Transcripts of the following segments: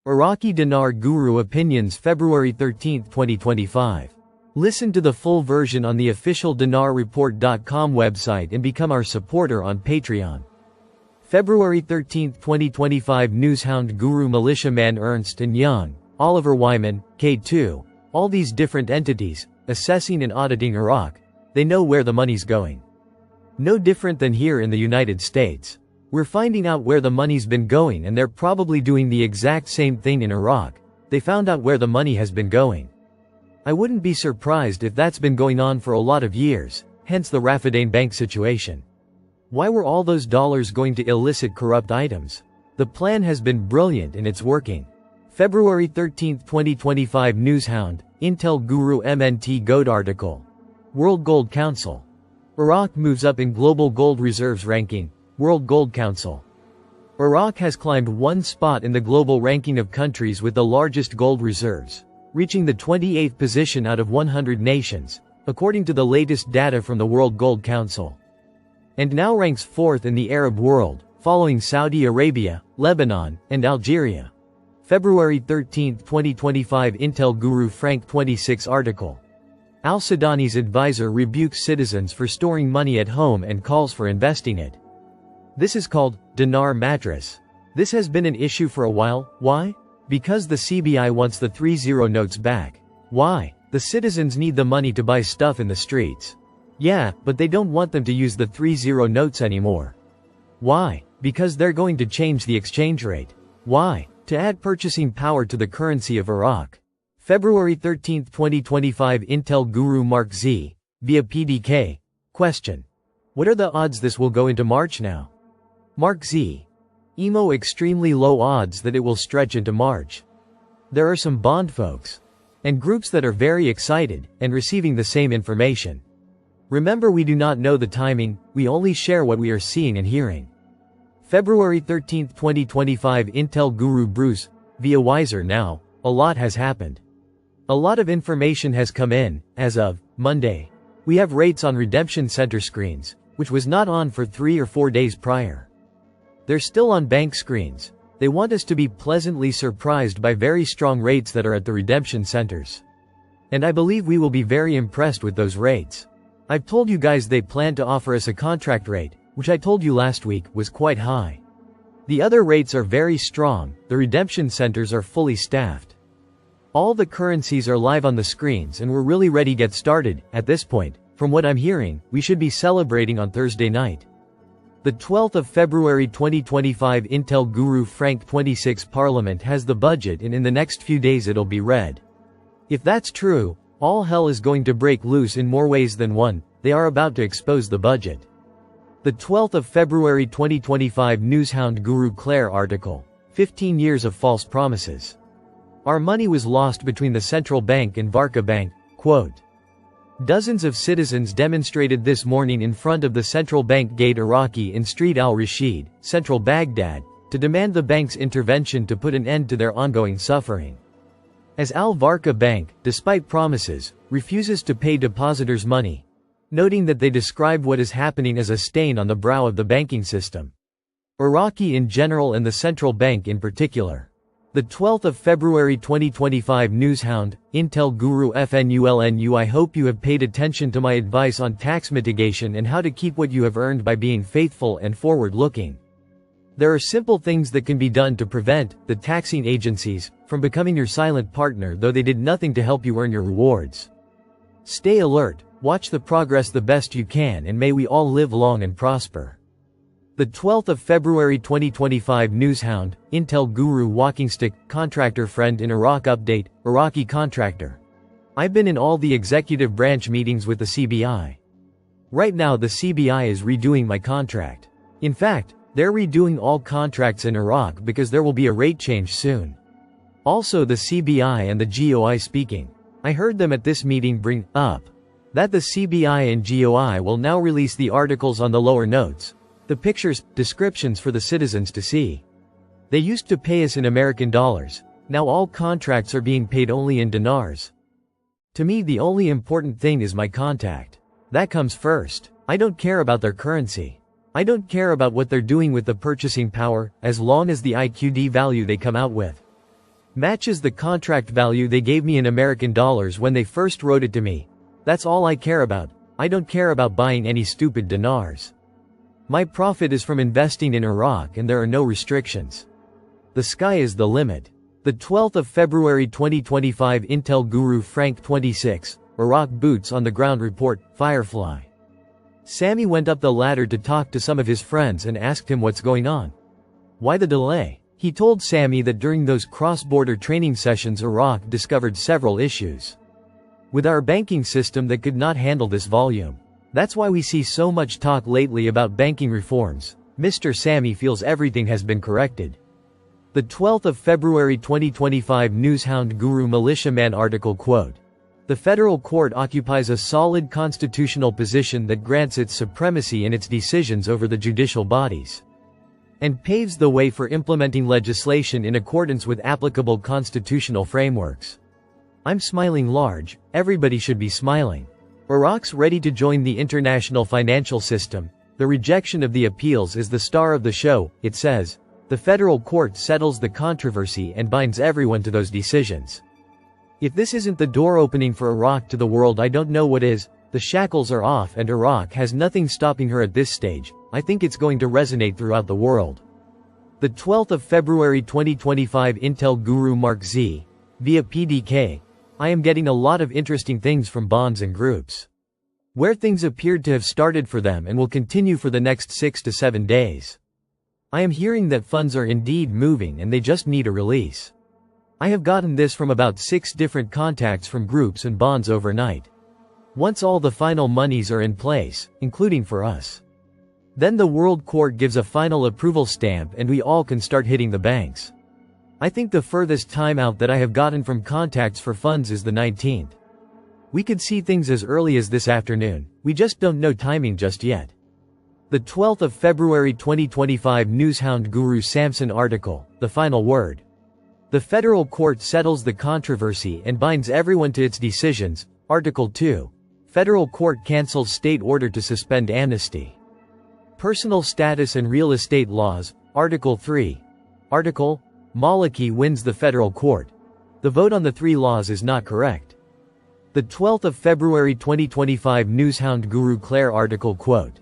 Iraqi Dinar Guru Opinions February 13, 2025. Listen to the full version on the official dinarreport.com website and become our supporter on Patreon. February 13, 2025 Newshound Guru Militiaman Ernst & Young, Oliver Wyman, K2, all these different entities, assessing and auditing Iraq, they know where the money's going. No different than here in the United States. We're finding out where the money's been going, and they're probably doing the exact same thing in Iraq. They found out where the money has been going. I wouldn't be surprised if that's been going on for a lot of years, hence the Raffidain Bank situation. Why were all those dollars going to illicit corrupt items? The plan has been brilliant and it's working. February 13, 2025 Newshound, Intel Guru MNT Gold article. World Gold Council. Iraq moves up in global gold reserves ranking. World Gold Council. Iraq has climbed one spot in the global ranking of countries with the largest gold reserves, reaching the 28th position out of 100 nations, according to the latest data from the World Gold Council. And now ranks 4th in the Arab world, following Saudi Arabia, Lebanon, and Algeria. February 13, 2025 Intel Guru Frank 26 article. Al-Sudani's advisor rebukes citizens for storing money at home and calls for investing it. This is called dinar mattress. This has been an issue for a while. Why? Because the CBI wants the 30 notes back. Why? The citizens need the money to buy stuff in the streets. Yeah, but they don't want them to use the 30 notes anymore. Why? Because they're going to change the exchange rate. Why? To add purchasing power to the currency of Iraq. February 13, 2025 Intel Guru Mark Z, via PDK. Question. What are the odds this will go into March now? Mark Z. Emo extremely low odds that it will stretch into March. There are some bond folks and groups that are very excited and receiving the same information. Remember, we do not know the timing, we only share what we are seeing and hearing. February 13, 2025 Intel Guru Bruce, via Wiser Now, a lot has happened. A lot of information has come in, as of Monday. We have rates on redemption center screens, which was not on for 3 or 4 days prior. They're still on bank screens. They want us to be pleasantly surprised by very strong rates that are at the redemption centers. And I believe we will be very impressed with those rates. I've told you guys they plan to offer us a contract rate, which I told you last week was quite high. The other rates are very strong, the redemption centers are fully staffed. All the currencies are live on the screens and we're really ready to get started. At this point, from what I'm hearing, we should be celebrating on Thursday night. The 12th of February 2025 Intel Guru Frank 26 Parliament has the budget and in the next few days it'll be read. If that's true, all hell is going to break loose in more ways than one. They are about to expose the budget. The 12th of February 2025 Newshound Guru Claire article. 15 years of false promises. Our money was lost between the central bank and Varka Bank. Quote. Dozens of citizens demonstrated this morning in front of the central bank gate Iraqi in Street al-Rashid, central Baghdad, to demand the bank's intervention to put an end to their ongoing suffering. As al-Varka Bank, despite promises, refuses to pay depositors money, noting that they described what is happening as a stain on the brow of the banking system. Iraqi in general and the central bank in particular. The 12th of February 2025 Newshound, Intel Guru FNULNU. I hope you have paid attention to my advice on tax mitigation and how to keep what you have earned by being faithful and forward-looking. There are simple things that can be done to prevent the taxing agencies from becoming your silent partner, though they did nothing to help you earn your rewards. Stay alert, watch the progress the best you can, and may we all live long and prosper. The 12th of February 2025 Newshound, Intel Guru Walking Stick, Contractor Friend in Iraq Update, Iraqi Contractor. I've been in all the executive branch meetings with the CBI. Right now the CBI is redoing my contract. In fact, they're redoing all contracts in Iraq because there will be a rate change soon. Also the CBI and the GOI speaking. I heard them at this meeting bring up that the CBI and GOI will now release the articles on the lower notes. The pictures, descriptions for the citizens to see. They used to pay us in American dollars, now all contracts are being paid only in dinars. To me the only important thing is my contact. That comes first. I don't care about their currency. I don't care about what they're doing with the purchasing power, as long as the IQD value they come out with. Matches the contract value they gave me in American dollars when they first wrote it to me. That's all I care about. I don't care about buying any stupid dinars. My profit is from investing in Iraq and there are no restrictions. The sky is the limit. The 12th of February 2025 Intel Guru Frank 26, Iraq Boots on the Ground Report, Firefly. Sammy went up the ladder to talk to some of his friends and asked him what's going on. Why the delay? He told Sammy that during those cross-border training sessions Iraq discovered several issues with our banking system that could not handle this volume. That's why we see so much talk lately about banking reforms. Mr. Sammy feels everything has been corrected. The 12th of February 2025 Newshound Guru Militiaman article quote. The federal court occupies a solid constitutional position that grants it supremacy in its decisions over the judicial bodies and paves the way for implementing legislation in accordance with applicable constitutional frameworks. I'm smiling large, everybody should be smiling. Iraq's ready to join the international financial system. The rejection of the appeals is the star of the show, it says. The federal court settles the controversy and binds everyone to those decisions. If this isn't the door opening for Iraq to the world, I don't know what is. The shackles are off and Iraq has nothing stopping her at this stage. I think it's going to resonate throughout the world. The 12th of February 2025 Intel Guru Mark Z. Via PDK. I am getting a lot of interesting things from bonds and groups where things appeared to have started for them and will continue for the next 6 to 7 days. I am hearing that funds are indeed moving and they just need a release. I have gotten this from about 6 different contacts from groups and bonds overnight. Once all the final monies are in place, including for us, then the World Court gives a final approval stamp and we all can start hitting the banks. I think the furthest time out that I have gotten from contacts for funds is the 19th. We could see things as early as this afternoon, we just don't know timing just yet. The 12th of February 2025 Newshound Guru Samson article, The Final Word. The federal court settles the controversy and binds everyone to its decisions. Article 2. Federal court cancels state order to suspend amnesty. Personal status and real estate laws. Article 3. Article. Maliki wins the federal court. The vote on the 3 laws is not correct. The 12th of February 2025 Newshound Guru Claire article quote.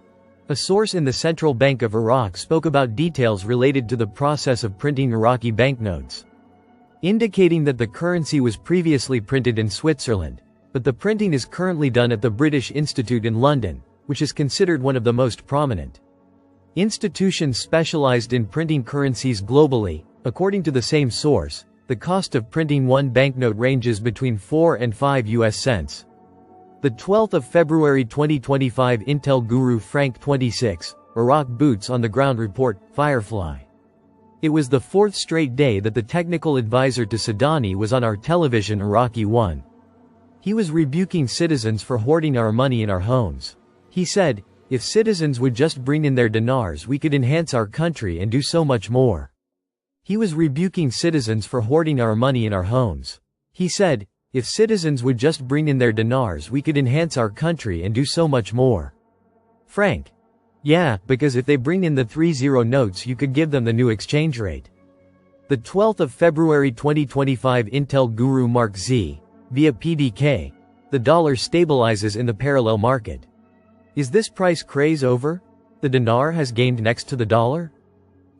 A source in the Central Bank of Iraq spoke about details related to the process of printing Iraqi banknotes, indicating that the currency was previously printed in Switzerland, but the printing is currently done at the British Institute in London, which is considered one of the most prominent institutions specialized in printing currencies globally. According to the same source, the cost of printing one banknote ranges between 4 and 5 US cents. The 12th of February 2025 Intel Guru Frank 26, Iraq Boots on the Ground Report, Firefly. It was the 4th straight day that the technical advisor to Sadani was on our television Iraqi 1. He was rebuking citizens for hoarding our money in our homes. He said, if citizens would just bring in their dinars we could enhance our country and do so much more. He was rebuking citizens for hoarding our money in our homes. He said, if citizens would just bring in their dinars we could enhance our country and do so much more. Frank. Yeah, because if they bring in the 30 notes you could give them the new exchange rate. The 12th of February 2025 Intel Guru Mark Z. Via PDK. The dollar stabilizes in the parallel market. Is this price craze over? The dinar has gained next to the dollar?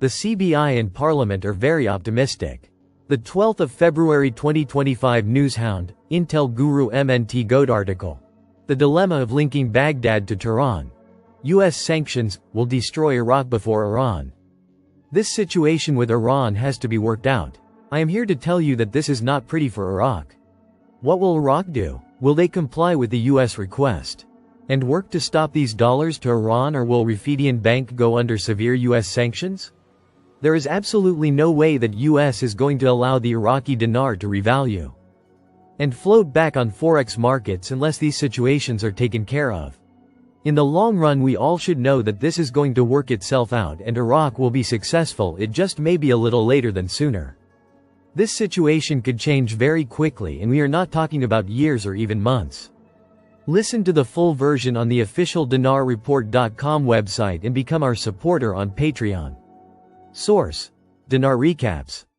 The CBI and Parliament are very optimistic. The 12th of February 2025 Newshound, Intel Guru MNT Goat article. The dilemma of linking Baghdad to Tehran. US sanctions will destroy Iraq before Iran. This situation with Iran has to be worked out. I am here to tell you that this is not pretty for Iraq. What will Iraq do? Will they comply with the US request and work to stop these dollars to Iran, or will Raiffeisen Bank go under severe US sanctions? There is absolutely no way that US is going to allow the Iraqi dinar to revalue and float back on forex markets unless these situations are taken care of. In the long run we all should know that this is going to work itself out and Iraq will be successful, it just may be a little later than sooner. This situation could change very quickly and we are not talking about years or even months. Listen to the full version on the official dinarreport.com website and become our supporter on Patreon. Source: Dinar Recaps.